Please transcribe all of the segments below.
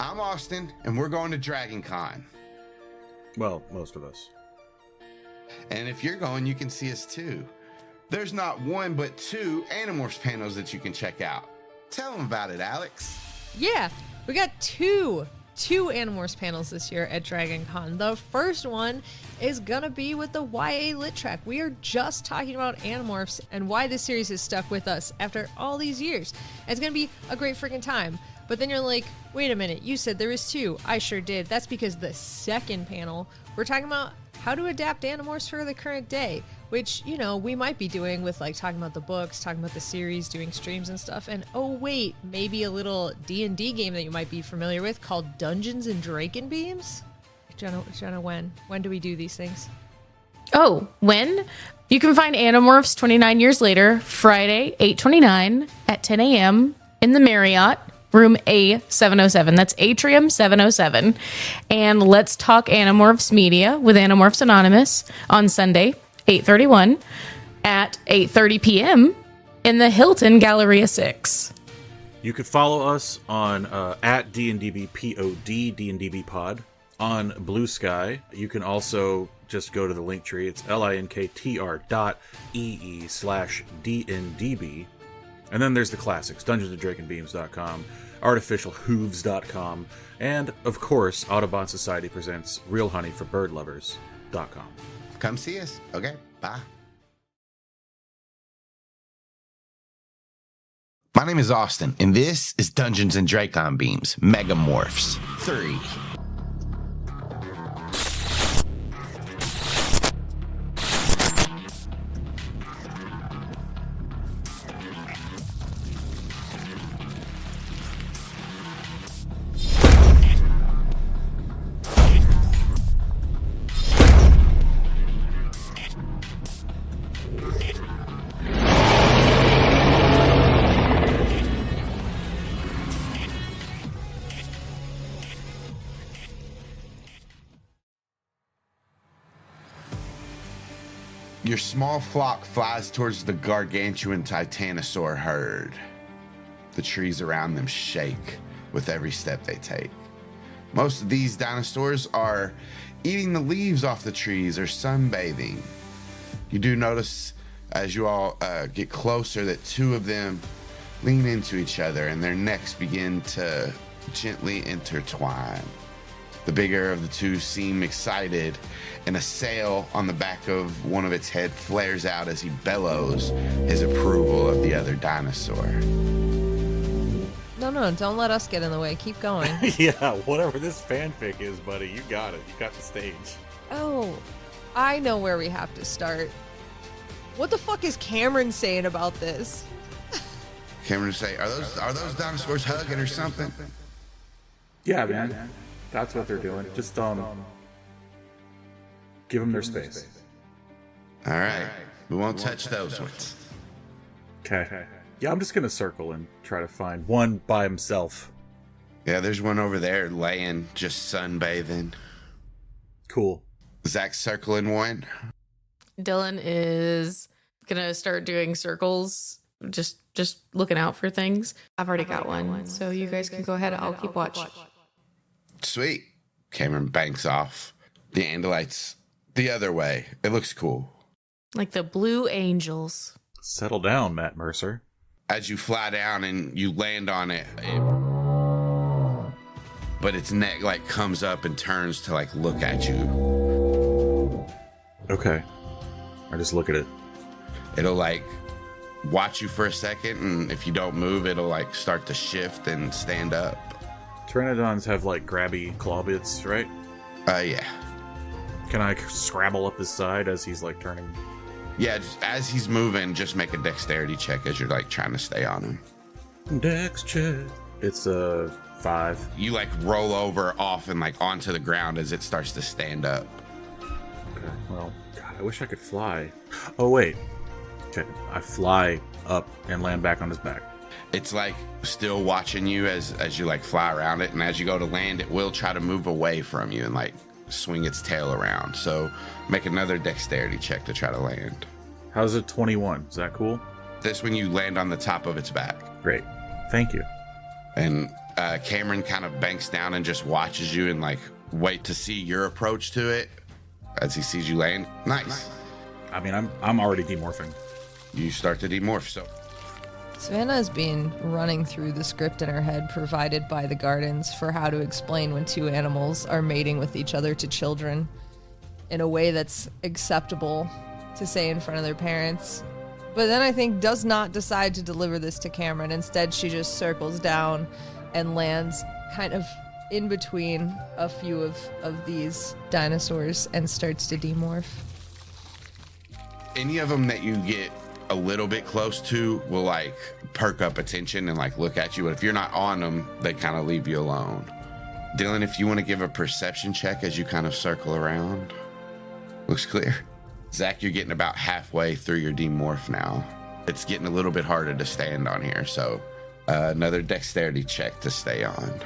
I'm Austin, and we're going to Dragon Con. Well, most of us. And if you're going, you can see us too. There's not one, but two Animorphs panels that you can check out. Tell them about it, Alex. Yeah, we got two Animorphs panels this year at Dragon Con. The first one is gonna be with the YA Lit track. We are just talking about Animorphs and why this series has stuck with us after all these years. It's gonna be a great freaking time. But then you're like, wait a minute, you said there was two. I sure did. That's because the second panel, we're talking about how to adapt Animorphs for the current day, which, you know, we might be doing with like talking about the books, talking about the series, doing streams and stuff. And oh wait, maybe a little D&D game that you might be familiar with called Dungeons and Dracon Beams. Jenna, when do we do these things? Oh, when? You can find Animorphs 29 years later, Friday, 8/29 at 10 a.m. in the Marriott, room A707. That's Atrium 707. And Let's Talk Animorphs Media with Animorphs Anonymous on Sunday, 8/31 at 8:30 p.m. in the Hilton Galleria 6. You could follow us on at DNDBPOD, DNDB Pod, on Blue Sky. You can also just go to the link tree. It's linktr.ee/DNDB. And then there's the classics, DungeonsandDraconBeams.com, ArtificialHooves.com, and, of course, Audubon Society presents RealHoneyForBirdLovers.com. Come see us. Okay, bye. My name is Austin, and this is Dungeons and Dracon Beams, Megamorphs 3. Your small flock flies towards the gargantuan titanosaur herd. The trees around them shake with every step they take. Most of these dinosaurs are eating the leaves off the trees or sunbathing. You do notice as you all get closer that two of them lean into each other and their necks begin to gently intertwine. The bigger of the two seem excited, and a sail on the back of one of its head flares out as he bellows his approval of the other dinosaur. No, don't let us get in the way. Keep going. Yeah, whatever this fanfic is, buddy, you got it. You got the stage. Oh, I know where we have to start. What the fuck is Kamren saying about this? Kamren say, are those dinosaurs hugging or something? Yeah, man. That's what they're doing. Just give them their space. All right, we won't touch those ones. Okay. Yeah, I'm just gonna circle and try to find one by himself. Yeah, there's one over there laying, just sunbathing. Cool. Zach's circling one. Dylan is gonna start doing circles, just looking out for things. I've already got one, so you guys can go ahead. I'll keep watch. Sweet. Kamren banks off. The Andalites the other way. It looks cool. Like the Blue Angels. Settle down, Matt Mercer. As you fly down and you land on it, but its neck like comes up and turns to like look at you. Okay. I just look at it. It'll like watch you for a second, and if you don't move, it'll like start to shift and stand up. Pteranodons have like grabby claw bits, right? Yeah. Can I scrabble up his side as he's like turning? Yeah, just as he's moving, just make a dexterity check as you're like trying to stay on him. Dex check. It's a 5. You like roll over off and like onto the ground as it starts to stand up. Okay. Well, God, I wish I could fly. Oh wait. Okay. I fly up and land back on his back. It's like still watching you as you like fly around it, and as you go to land, it will try to move away from you and like swing its tail around. So make another dexterity check to try to land. How's it 21? Is that cool? This when you land on the top of its back. Great. Thank you. And Kamren kind of banks down and just watches you and like wait to see your approach to it as he sees you land. Nice. I mean, I'm already demorphing. You start to demorph, so Savannah has been running through the script in her head provided by the gardens for how to explain when two animals are mating with each other to children in a way that's acceptable to say in front of their parents. But then I think does not decide to deliver this to Kamren. Instead, she just circles down and lands kind of in between a few of these dinosaurs and starts to demorph. any of them that you get a little bit close to will like perk up attention and like look at you. But if you're not on them, they kind of leave you alone. Dylan, if you want to give a perception check as you kind of circle around. Looks clear. Zach, you're getting about halfway through your demorph now. It's getting a little bit harder to stand on here, so another dexterity check to stay on.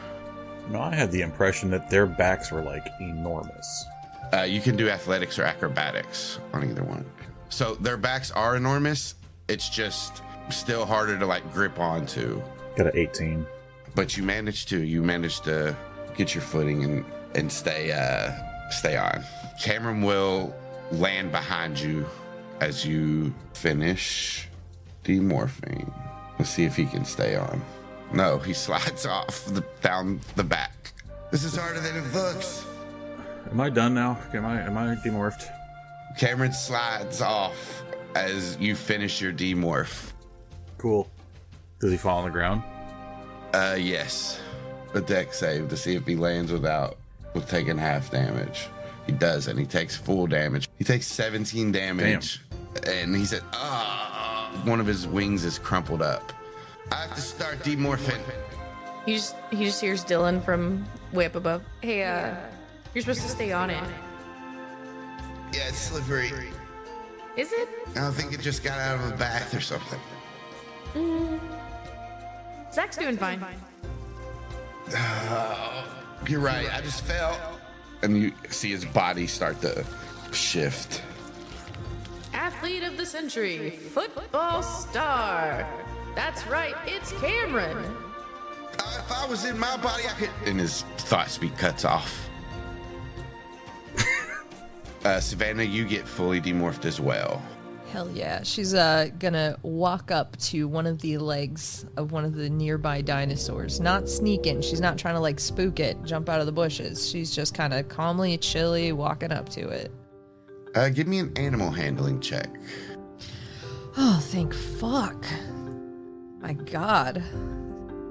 No, I had the impression that their backs were like enormous. You can do athletics or acrobatics on either one. So their backs are enormous. It's just still harder to like grip onto. Got an 18. But you managed to get your footing and stay on. Kamren will land behind you as you finish demorphing. Let's see if he can stay on. No, he slides off down the back. This is harder than it looks. Am I done now? Am I demorphed? Kamren slides off as you finish your demorph. Cool. Does he fall on the ground? Yes. A dex save to see if he lands with taking half damage. He does, and he takes full damage. He takes 17 damage. Damn. And he said, one of his wings is crumpled up. I have to start demorphing. He just hears Dylan from way up above. Hey, you're supposed to stay on it. Yeah, it's slippery. Is it? I don't think it just got out of a bath or something. Zach's doing fine. You're right, I just fell. And you see his body start to shift. Athlete of the century, football star. That's right, it's Kamren. If I was in my body, I could. And his thought speed cuts off. Savannah, you get fully demorphed as well. Hell yeah. She's gonna walk up to one of the legs of one of the nearby dinosaurs. Not sneaking. She's not trying to like spook it, jump out of the bushes. She's just kind of calmly, chilly, walking up to it. Give me an animal handling check. Oh, thank fuck. My God.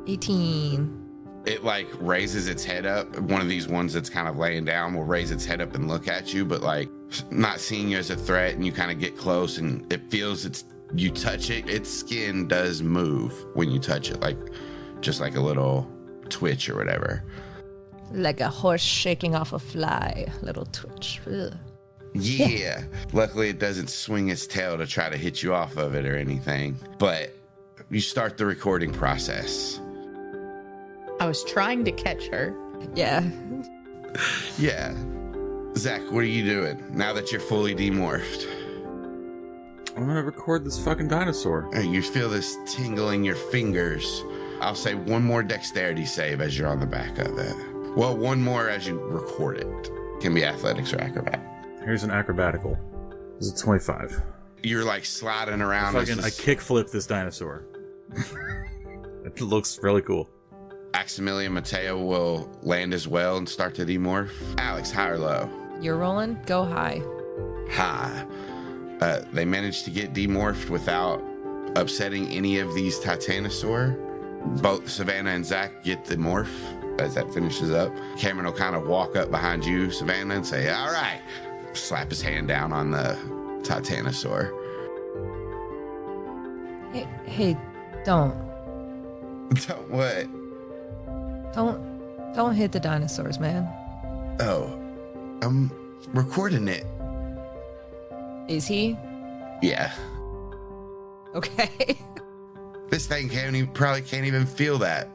18. It like raises its head up. One of these ones that's kind of laying down will raise its head up and look at you, but like not seeing you as a threat, and you kind of get close and it feels you touch it, its skin does move when you touch it, like just like a little twitch or whatever. Like a horse shaking off a fly. Little twitch. Ugh. Yeah. Luckily it doesn't swing its tail to try to hit you off of it or anything. But you start the recording process. I was trying to catch her. Yeah. Yeah. Zach, what are you doing now that you're fully demorphed? I'm gonna record this fucking dinosaur. You feel this tingle in your fingers. I'll say one more dexterity save as you're on the back of it. Well, one more as you record it. Can be athletics or acrobat. Here's an acrobatical. This is 25. You're like sliding around. I kickflip this dinosaur. It looks really cool. Aximili and Mateo will land as well and start to demorph. Alex, high or low? You're rolling? Go high. High. They managed to get demorphed without upsetting any of these Titanosaur. Both Savannah and Zach get the morph as that finishes up. Kamren will kind of walk up behind you, Savannah, and say, all right. Slap his hand down on the Titanosaur. Hey, don't. Don't what? Don't hit the dinosaurs, man. Oh, I'm recording it. Is he? Yeah. Okay. This thing probably can't even feel that.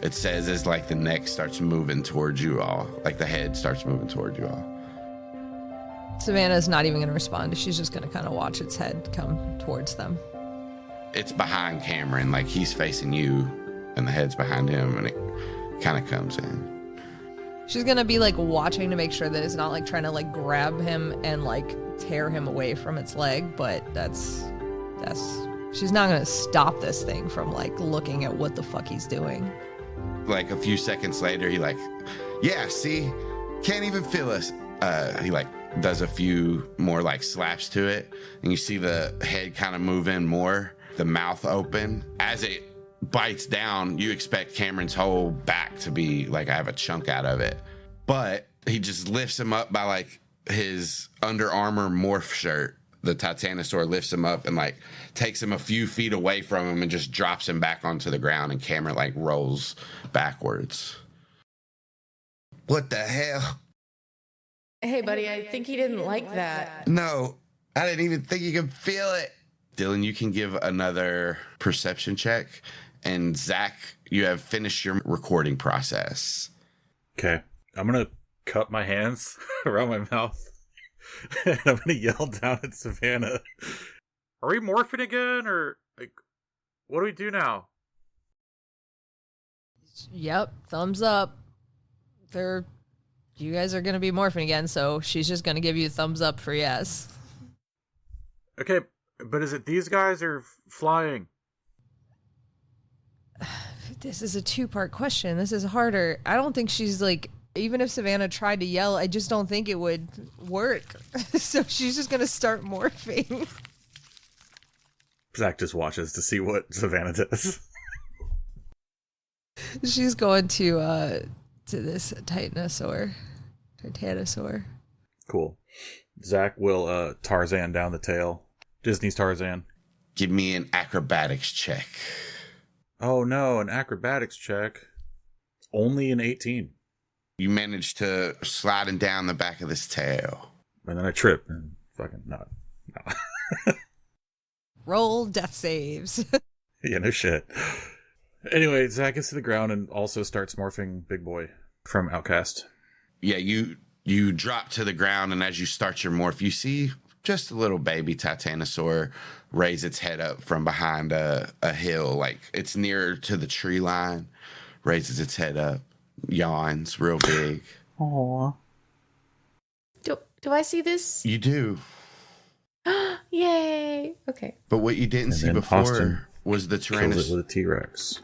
It says as like the neck starts moving towards you all, like the head starts moving towards you all. Savannah's not even going to respond. She's just going to kind of watch its head come towards them. It's behind Kamren, like he's facing you and the head's behind him, and it kind of comes in. She's gonna be like watching to make sure that it's not like trying to like grab him and like tear him away from its leg, but that's she's not gonna stop this thing from like looking at what the fuck he's doing. Like a few seconds later, he like, yeah, see, can't even feel us. He like does a few more like slaps to it, and you see the head kind of move in more, the mouth open. As it bites down, you expect Kamren's whole back to be like, I have a chunk out of it, but he just lifts him up by like his Under Armour morph shirt. The Titanosaur lifts him up and like takes him a few feet away from him and just drops him back onto the ground, and Kamren like rolls backwards. What the hell? Hey, buddy, I think he didn't like that. No, I didn't even think you could feel it. Dylan, you can give another perception check. And Zach, you have finished your recording process. Okay. I'm going to cup my hands around my mouth. And I'm going to yell down at Savannah. Are we morphing again? Or, like, what do we do now? Yep, thumbs up. You guys are going to be morphing again, so she's just going to give you a thumbs up for yes. Okay, but is it these guys or flying? This is a two-part question. This is harder. I don't think she's like, even if Savannah tried to yell, I just don't think it would work. So she's just going to start morphing. Zach just watches to see what Savannah does. She's going to this Titanosaur. Cool. Zach will Tarzan down the tail. Disney's Tarzan. Give me an acrobatics check. Oh no, an acrobatics check. Only an 18. You managed to sliding down the back of this tail. And then I trip and fucking no. Roll death saves. Yeah, no shit. Anyway, Zach gets to the ground and also starts morphing Big Boy from Outcast. Yeah, you drop to the ground, and as you start your morph, you see just a little baby Titanosaur raise its head up from behind a hill, like it's nearer to the tree line, raises its head up, yawns real big. Aww. Do I see this? You do. Yay. Okay. But what you didn't see before Austin was the kills it Tyrannosaurus. with a T-Rex.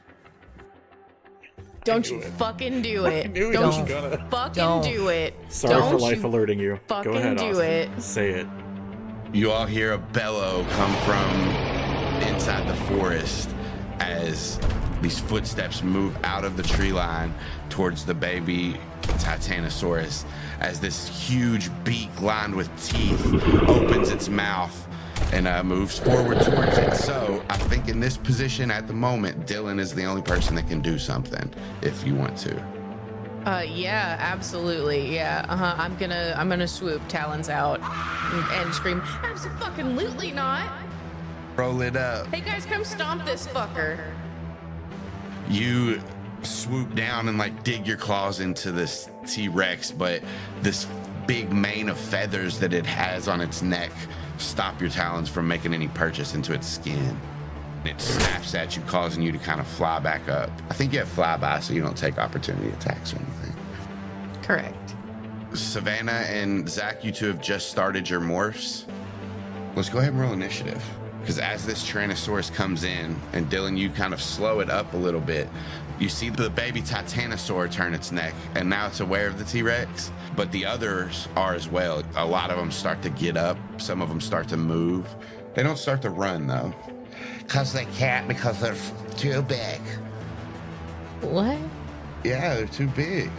Don't you fucking do it. knew he Don't was you gonna. fucking do it. Sorry Don't for life you alerting you. Go fucking ahead, do Austin. it. Say it. You all hear a bellow come from inside the forest as these footsteps move out of the tree line towards the baby Titanosaurus, as this huge beak lined with teeth opens its mouth and moves forward towards it. So I think in this position at the moment, Dylan is the only person that can do something if you want to. Yeah, absolutely. Yeah. I'm gonna swoop, talons out, and scream, "Abso-fucking-lutely not!" Roll it up. Hey guys, come stomp this fucker. You swoop down and like dig your claws into this T-Rex, but this big mane of feathers that it has on its neck stop your talons from making any purchase into its skin. It snaps at you, causing you to kind of fly back up. I think you have flyby, so you don't take opportunity attacks or anything. Correct. Savannah and Zach, you two have just started your morphs. Let's go ahead and roll initiative. Because as this Tyrannosaurus comes in, and Dylan, you kind of slow it up a little bit, you see the baby Titanosaur turn its neck, and now it's aware of the T-Rex, but the others are as well. A lot of them start to get up. Some of them start to move. They don't start to run, though. Because they can't, because they're too big. What? Yeah, they're too big.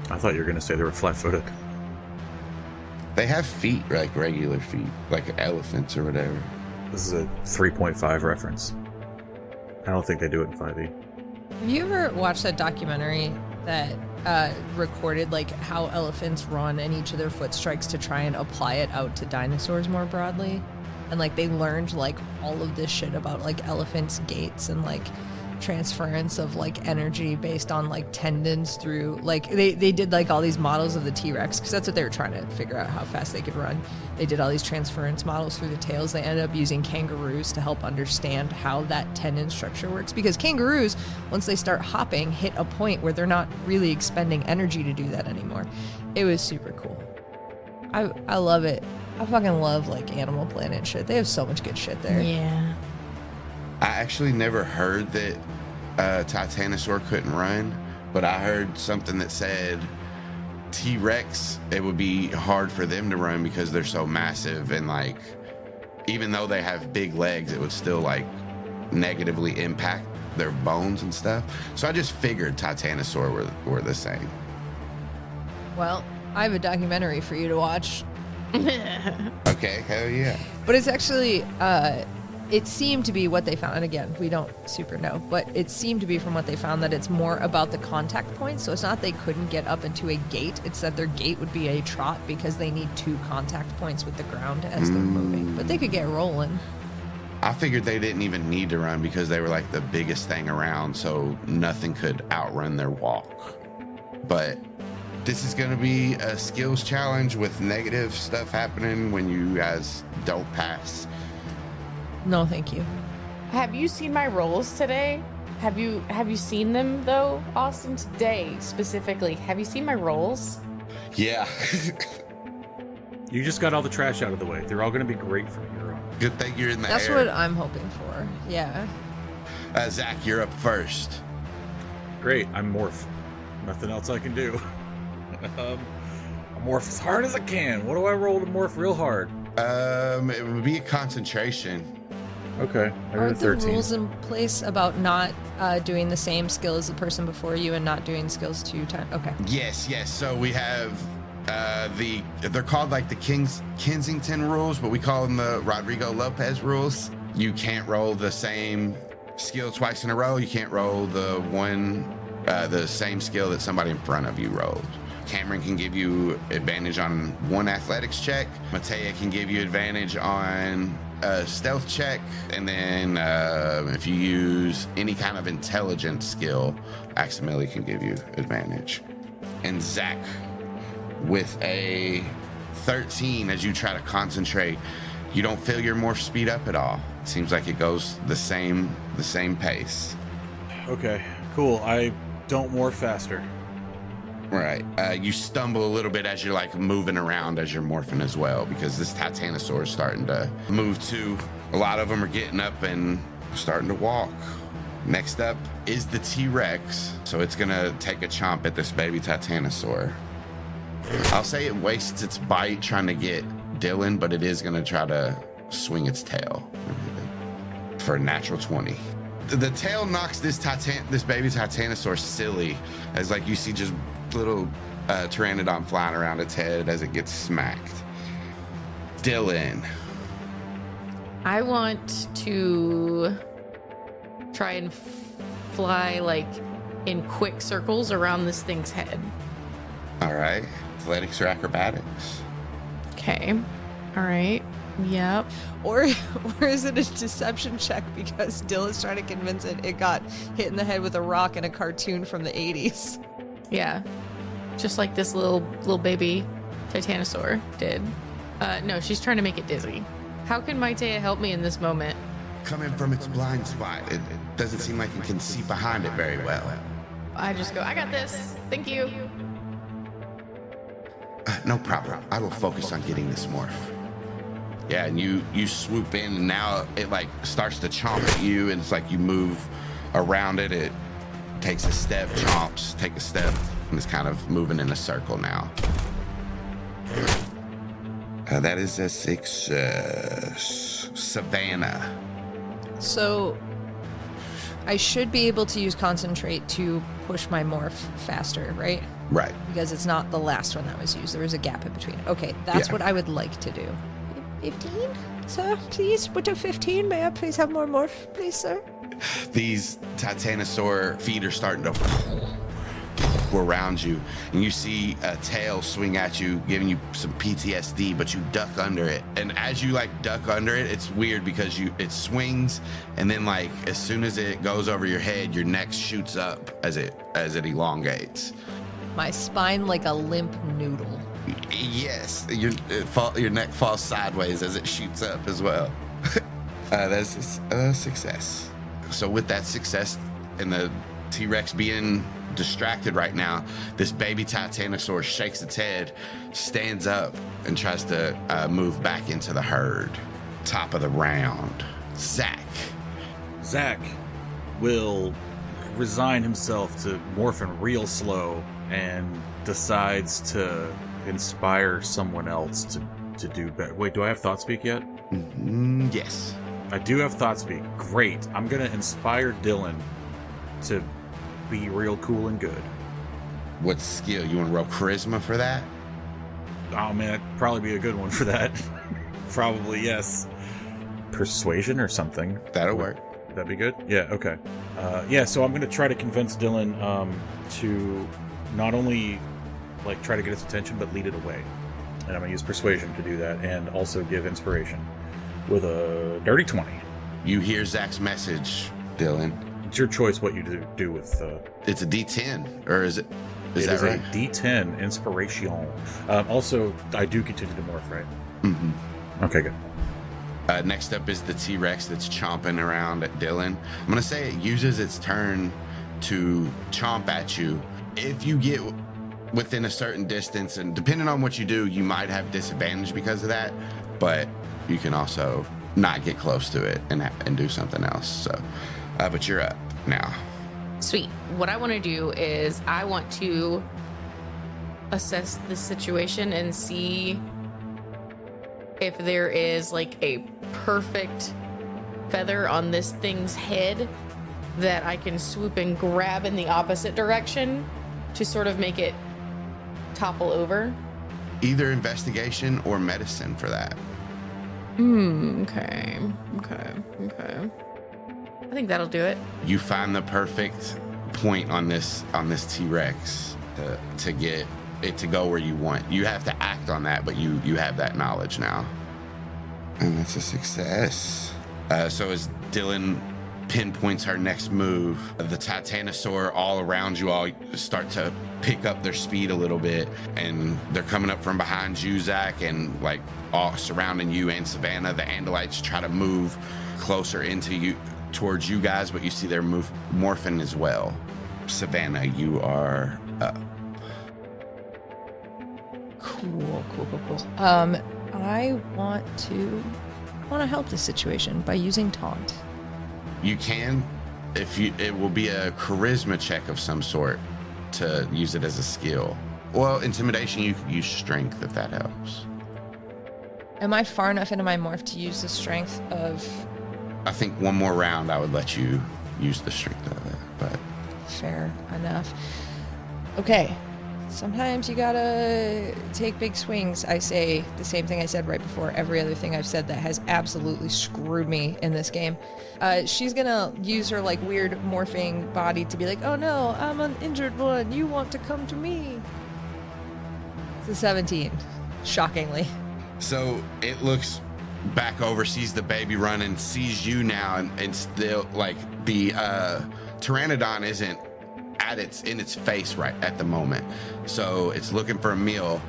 I thought you were going to say they were flat-footed. They have feet, like regular feet, like elephants or whatever. This is a 3.5 reference. I don't think they do it in 5e. Have you ever watched that documentary that recorded like how elephants run and each of their foot strikes to try and apply it out to dinosaurs more broadly? And like they learned like all of this shit about like elephants' gaits and like transference of like energy based on like tendons through like they did like all these models of the T-Rex because that's what they were trying to figure out how fast they could run. They did all these transference models through the tails. They ended up using kangaroos to help understand how that tendon structure works because kangaroos, once they start hopping, hit a point where they're not really expending energy to do that anymore. It was super cool. I love it. I fucking love like Animal Planet shit. They have so much good shit there. Yeah. I actually never heard that Titanosaur couldn't run, but I heard something that said T-Rex, it would be hard for them to run because they're so massive, and like even though they have big legs, it would still like negatively impact their bones and stuff. So I just figured Titanosaur were the same. Well, I have a documentary for you to watch. Okay, hell yeah. But it's actually, it seemed to be what they found. And again, we don't super know, but it seemed to be from what they found that it's more about the contact points. So it's not they couldn't get up into a gate. It's that their gate would be a trot because they need 2 contact points with the ground as they're moving. But they could get rolling. I figured they didn't even need to run because they were like the biggest thing around, so nothing could outrun their walk. But this is going to be a skills challenge with negative stuff happening when you guys don't pass. No, thank you. Have you seen my rolls today? Have you seen them though, Austin? Today specifically, have you seen my rolls? Yeah. You just got all the trash out of the way. They're all going to be great from here on. Good thing you're in the That's air. what I'm hoping for. Yeah. Zach, you're up first. Great, I'm morph. Nothing else I can do. I morph as hard as I can. What do I roll to morph real hard? It would be a concentration. Okay, I got a Aren't there 13. rules in place about not doing the same skill as the person before you and not doing skills 2 times? Okay. Yes. So we have they're called like the Kensington rules, but we call them the Rodrigo Lopez rules. You can't roll the same skill twice in a row. You can't roll the same skill that somebody in front of you rolled. Kamren can give you advantage on 1 athletics check. Matea can give you advantage on a stealth check. And then if you use any kind of intelligence skill, Aximili can give you advantage. And Zach, with a 13, as you try to concentrate, you don't feel your morph speed up at all. It seems like it goes the same pace. Okay, cool. I don't morph faster. Right. You stumble a little bit as you're like moving around as you're morphing as well, because this Titanosaur is starting to move too. A lot of them are getting up and starting to walk. Next up is the T-Rex. So it's going to take a chomp at this baby Titanosaur. I'll say it wastes its bite trying to get Dylan, but it is going to try to swing its tail for a natural 20. The tail knocks this baby Titanosaur silly, as like you see just little pteranodon flying around its head as it gets smacked. Dylan. I want to try and fly like in quick circles around this thing's head. All right. Athletics or acrobatics? Okay. All right. Yep. Or is it a deception check because Dylan's trying to convince it got hit in the head with a rock in a cartoon from the 80s? Yeah. Just like this little baby Titanosaur did. No, she's trying to make it dizzy. How can Maitea help me in this moment? Coming from its blind spot. It doesn't seem like it can see behind it very well. I just go, I got this. Thank you. No problem. I will focus on getting this morph. Yeah, and you swoop in, and now it like starts to chomp at you, and it's like you move around it. It takes a step, chomps, take a step, and it's kind of moving in a circle now. That is a success. Savannah. So I should be able to use concentrate to push my morph faster, right? Right. Because it's not the last one that was used. There was a gap in between. Okay, that's Yeah. what I would like to do. 15? Sir, please, with a 15, may I please have more morph, please, sir? These Titanosaur feet are starting to around you, and you see a tail swing at you, giving you some PTSD, but you duck under it. And as you like duck under it, it's weird because it swings, and then like as soon as it goes over your head, your neck shoots up as it elongates. My spine like a limp noodle. Yes, your neck falls sideways as it shoots up as well. That's a success. So with that success and the T-Rex being distracted right now, this baby Titanosaur shakes its head, stands up, and tries to move back into the herd. Top of the round, Zach. Zach will resign himself to morphing real slow and decides to inspire someone else to do better. Wait, do I have Thought Speak yet? Yes. I do have Thought Speak. Great. I'm going to inspire Dylan to be real cool and good. What skill? You want to roll charisma for that? Oh man, it'd probably be a good one for that. Probably, yes. Persuasion or something. That'll work. That'd be good? Yeah, okay. So I'm going to try to convince Dylan to not only like try to get his attention, but lead it away. And I'm going to use persuasion to do that, and also give inspiration with a dirty 20. You hear Zach's message, Dylan. It's your choice what you do with... It's a D10, or is it? Is that right? A D10 inspiration. Also, I do continue to morph, right? Mm-hmm. Okay, good. Next up is the T-Rex that's chomping around at Dylan. I'm going to say it uses its turn to chomp at you. If you get within a certain distance, and depending on what you do, you might have disadvantage because of that, but you can also not get close to it and do something else. So, but you're up now. Sweet. What I want to do is I want to assess the situation and see if there is like a perfect feather on this thing's head that I can swoop and grab in the opposite direction to sort of make it topple over. Either investigation or medicine for that. Okay. I think that'll do it. You find the perfect point on this T-Rex to get it to go where you want. You have to act on that, but you have that knowledge now. And that's a success. So as Dylan pinpoints her next move, the Titanosaur all around you all start to pick up their speed a little bit, and they're coming up from behind you, Zach, and like all surrounding you and Savannah. The Andalites try to move closer into you, towards you guys, but you see they're morphing as well. Savannah, you are up. Cool. I want to help this situation by using taunt. You can, it will be a charisma check of some sort to use it as a skill. Well, intimidation, you can use strength if that helps. Am I far enough into my morph to use the strength of... I think one more round I would let you use the strength of it, but... Fair enough. Okay. Sometimes you gotta take big swings. I say the same thing I said right before every other thing I've said that has absolutely screwed me in this game. She's gonna use her like weird morphing body to be like, oh no, I'm an injured one. You want to come to me. It's a 17, shockingly. So it looks back over, sees the baby running, sees you now, and still like the Pteranodon isn't in its face right at the moment, so it's looking for a meal.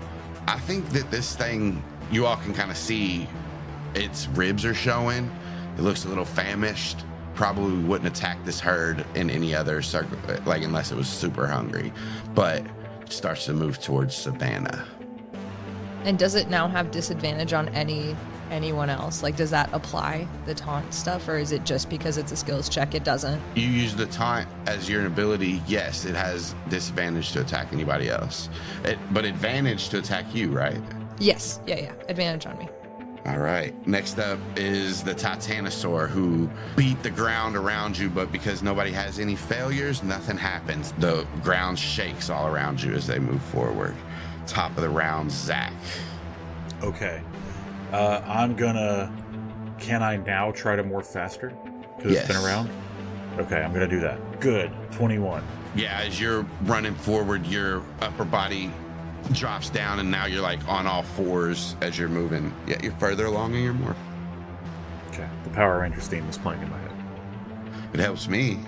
I think that this thing, you all can kind of see its ribs are showing. It looks a little famished. Probably wouldn't attack this herd in any other circle, like unless it was super hungry, but it starts to move towards Savannah. And does it now have disadvantage on anyone else? Like, does that apply, the taunt stuff, or is it just because it's a skills check it doesn't? You use the taunt as your ability. Yes, it has disadvantage to attack anybody else, but advantage to attack you, right? Yes. Yeah. Advantage on me. All right. Next up is the Titanosaur, who beat the ground around you, but because nobody has any failures, nothing happens. The ground shakes all around you as they move forward. Top of the round, Zach. Okay. Can I now try to morph faster? Because Yes. It's been around? Okay, I'm gonna do that. Good. 21. Yeah, as you're running forward, your upper body drops down, and now you're like on all fours as you're moving. Yeah, you're further along in your morph. Okay. The Power Rangers theme is playing in my head. It helps me.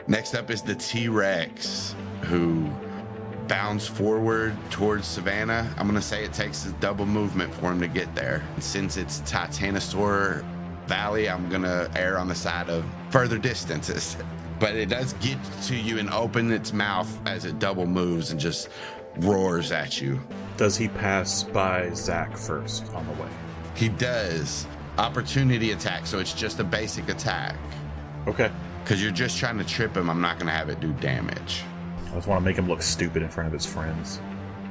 Next up is the T-Rex, who bounds forward towards Savannah. I'm going to say it takes a double movement for him to get there. Since it's Titanosaur Valley, I'm going to err on the side of further distances. But it does get to you and open its mouth as it double moves and just roars at you. Does he pass by Zach first on the way? He does. Opportunity attack, so it's just a basic attack. Okay. Because you're just trying to trip him, I'm not going to have it do damage. I just want to make him look stupid in front of his friends.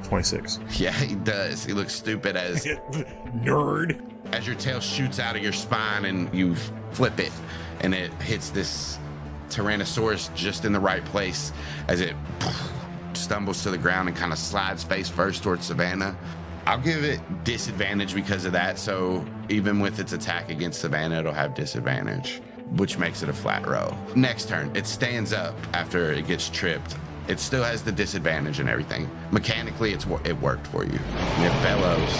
26. Yeah, he does. He looks stupid as... Nerd! As your tail shoots out of your spine and you flip it, and it hits this Tyrannosaurus just in the right place as it stumbles to the ground and kind of slides face first towards Savannah. I'll give it disadvantage because of that, so even with its attack against Savannah, it'll have disadvantage, which makes it a flat roll. Next turn, it stands up after it gets tripped. It still has the disadvantage and everything. Mechanically, it worked for you. And it bellows.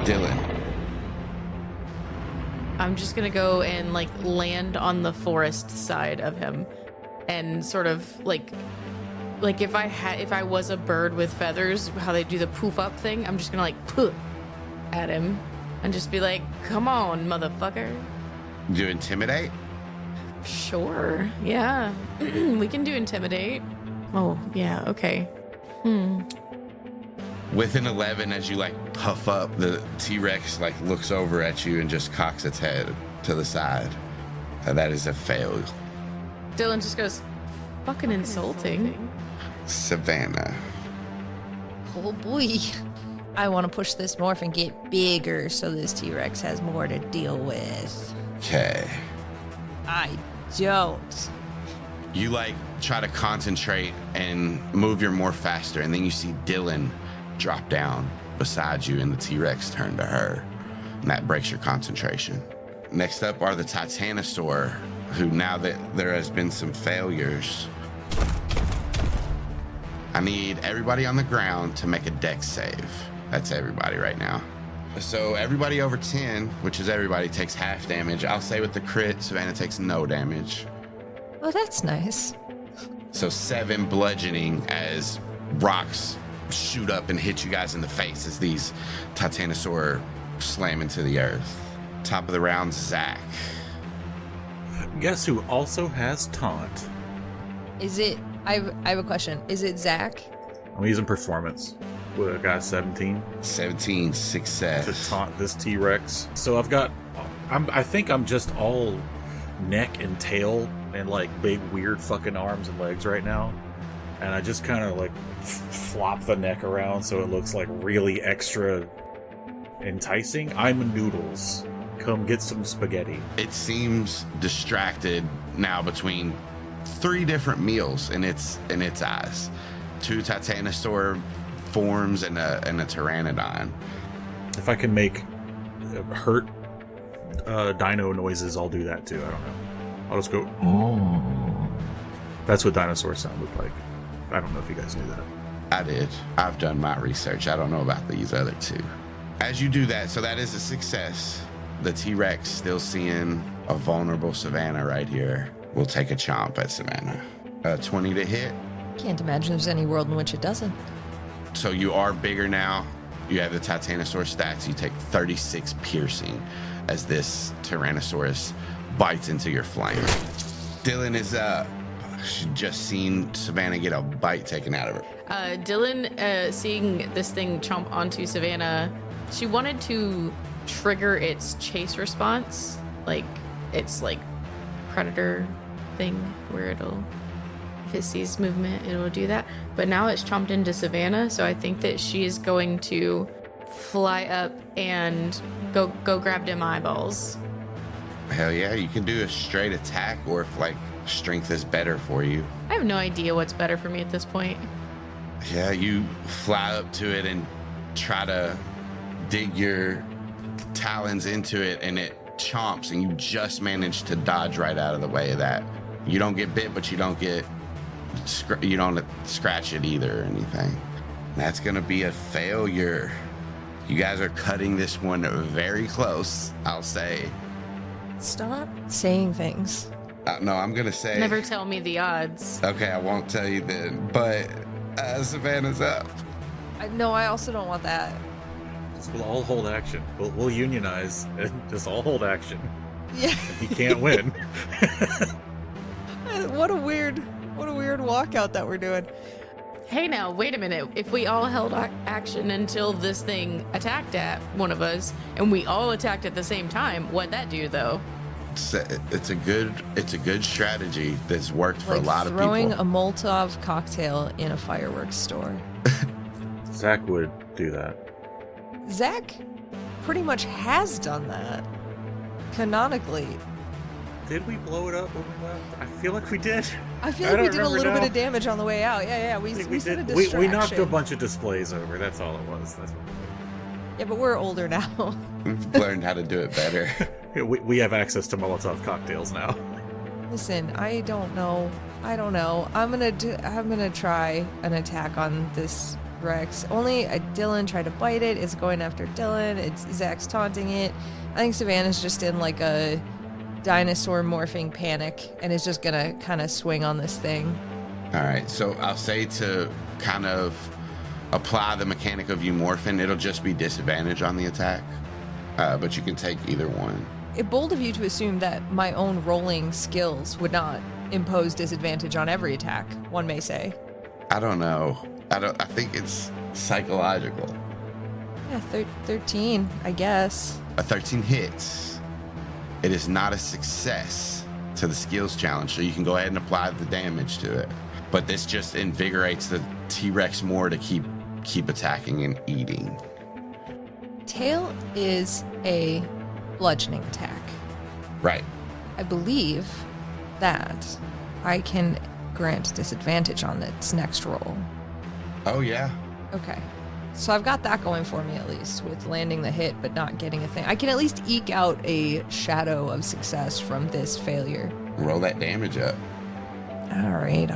Dylan. I'm just gonna go and like land on the forest side of him, and sort of like if I was a bird with feathers, how they do the poof up thing. I'm just gonna like poof at him and just be like, "Come on, motherfucker." Do intimidate? Sure. Yeah. We can do intimidate. Oh yeah. Okay. With an 11, as you like puff up, the T-Rex like looks over at you and just cocks its head to the side. That is a fail. Dylan just goes, "Fucking insulting." Savannah. Oh boy. I want to push this morph and get bigger so this T-Rex has more to deal with. Okay. I don't. You like try to concentrate and move your morph faster, and then you see Dylan drop down beside you, and the T-Rex turn to her, and that breaks your concentration. Next up are the Titanosaur, who, now that there has been some failures, I need everybody on the ground to make a dex save. That's everybody right now. So everybody over 10, which is everybody, takes half damage. I'll say with the crit, Savannah takes no damage. Oh, that's nice. So 7 bludgeoning as rocks shoot up and hit you guys in the face as these Titanosaur slam into the earth. Top of the round, Zach. Guess who also has taunt? Is it... I have a question. Is it Zach? I'm using performance. What, I got 17? 17, success. To taunt this T-Rex. So I think I'm just all neck and tail and like big weird fucking arms and legs right now. And I just kind of like flop the neck around so it looks like really extra enticing. I'm noodles. Come get some spaghetti. It seems distracted now between 3 different meals in its eyes. 2 Titanosaur forms and a Pteranodon. If I can make hurt dino noises, I'll do that too. I don't know. I'll just go. Oh. That's what dinosaurs sound like. I don't know if you guys knew that. I did. I've done my research. I don't know about these other 2. As you do that, so that is a success. The T-Rex, still seeing a vulnerable Savannah right here, will take a chomp at Savannah. 20 to hit. Can't imagine there's any world in which it doesn't. So you are bigger now. You have the Titanosaur stats. You take 36 piercing as this Tyrannosaurus bites into your flank. Dylan is up. She's just seen Savannah get a bite taken out of her. Dylan, seeing this thing chomp onto Savannah, she wanted to trigger its chase response, like its like predator thing where if it sees movement, it'll do that. But now it's chomped into Savannah, so I think that she is going to fly up and go grab them eyeballs. Hell yeah, you can do a straight attack, or if like strength is better for you. I have no idea what's better for me at this point. Yeah, you fly up to it and try to dig your talons into it, and it chomps, and you just manage to dodge right out of the way of that. You don't get bit, but you don't get you don't scratch it either or anything. That's gonna be a failure. You guys are cutting this one very close, I'll say. Stop saying things. No, I'm gonna say. Never tell me the odds. Okay, I won't tell you then. But Savannah's up. No, I also don't want that. We'll all hold action. We'll unionize and just all hold action. Yeah. He can't win. What a weird walkout that we're doing. Hey now, wait a minute. If we all held action until this thing attacked at one of us, and we all attacked at the same time, what'd that do though? It's a good strategy that's worked for a lot of people. Throwing a Molotov cocktail in a fireworks store. Zach would do that. Zach pretty much has done that. Canonically. Did we blow it up when we left? I feel like we did. I feel like we did a little bit of damage on the way out. Yeah. We set a distraction. We knocked a bunch of displays over. That's all it was. That's what Yeah, but we're older now. We've learned how to do it better. we have access to Molotov cocktails now. Listen, I don't know. I'm gonna try an attack on this Rex. Only Dylan tried to bite it. It's going after Dylan. Zach's taunting it. I think Savannah's just in like a dinosaur morphing panic and is just gonna kind of swing on this thing. All right, so I'll say to kind of apply the mechanic of you morphing, it'll just be disadvantage on the attack, but you can take either one. It's bold of you to assume that my own rolling skills would not impose disadvantage on every attack, one may say. I don't know. I think it's psychological. Yeah, 13, I guess. A 13 hits. It is not a success to the skills challenge, so you can go ahead and apply the damage to it. But this just invigorates the T-Rex more to keep attacking and eating. Tail is a bludgeoning attack. Right. I believe that I can grant disadvantage on its next roll. Oh, yeah. Okay. So I've got that going for me at least, with landing the hit but not getting a thing. I can at least eke out a shadow of success from this failure. Roll that damage up. All right.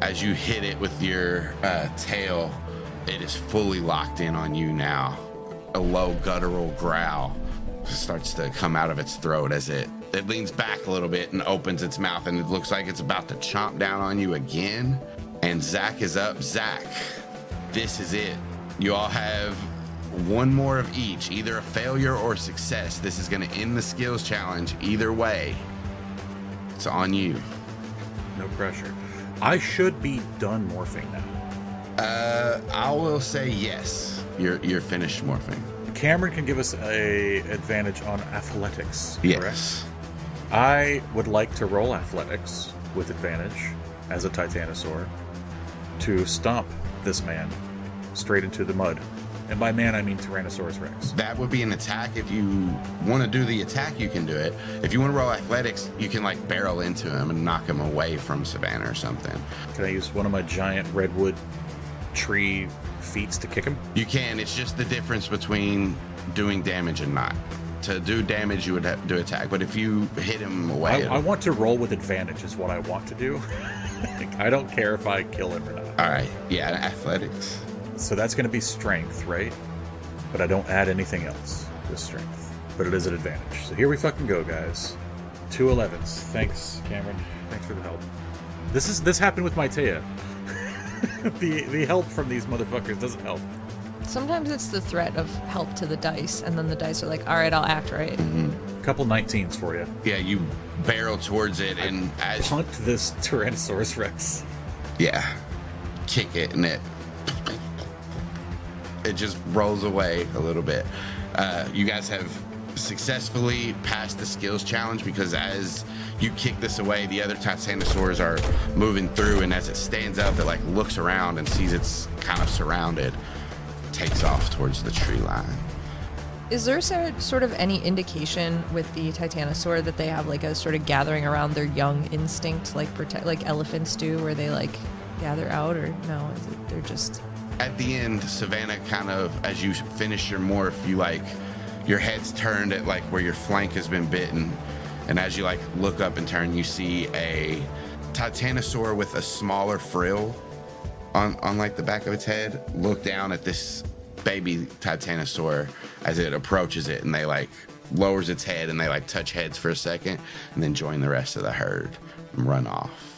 As you hit it with your tail, it is fully locked in on you now. A low guttural growl starts to come out of its throat as it leans back a little bit and opens its mouth, and it looks like it's about to chomp down on you again. And Zach is up. Zach, this is it. You all have one more of each, either a failure or success. This is going to end the skills challenge either way. It's on you. No pressure. I should be done morphing now. I will say yes. You're finished morphing. Kamren can give us a advantage on athletics. Yes. Correct? I would like to roll athletics with advantage as a Titanosaur to stomp this man straight into the mud. And by man, I mean Tyrannosaurus Rex. That would be an attack. If you want to do the attack, you can do it. If you want to roll athletics, you can like barrel into him and knock him away from Savannah or something. Can I use one of my giant redwood tree feats to kick him? You can. It's just the difference between doing damage and not. To do damage, you would have to do attack. But if you hit him away... I want to roll with advantage is what I want to do. I don't care if I kill him or not. All right. Yeah, athletics. So that's going to be strength, right? But I don't add anything else with strength. But it is an advantage. So here we fucking go, guys. 2 11s. Thanks, Kamren. Thanks for the help. This happened with my Taya. The help from these motherfuckers doesn't help. Sometimes it's the threat of help to the dice, and then the dice are like, all right, I'll act right. Mm-hmm. Couple 19s for you. Yeah, you barrel towards it, and as... Punt this Tyrannosaurus Rex. Yeah. Kick it, and it just rolls away a little bit. You guys have successfully passed the skills challenge because as you kick this away, the other Titanosaurs are moving through, and as it stands up, it like looks around and sees it's kind of surrounded, takes off towards the tree line. Is there sort of any indication with the Titanosaur that they have like a sort of gathering around their young instinct, like like elephants do, where they like gather out, or no? Is it they're just... At the end, Savannah kind of, as you finish your morph, you like, your head's turned at like where your flank has been bitten, and as you like look up and turn, you see a Titanosaur with a smaller frill on like the back of its head look down at this baby Titanosaur as it approaches it, and they like lowers its head and they like touch heads for a second and then join the rest of the herd and run off.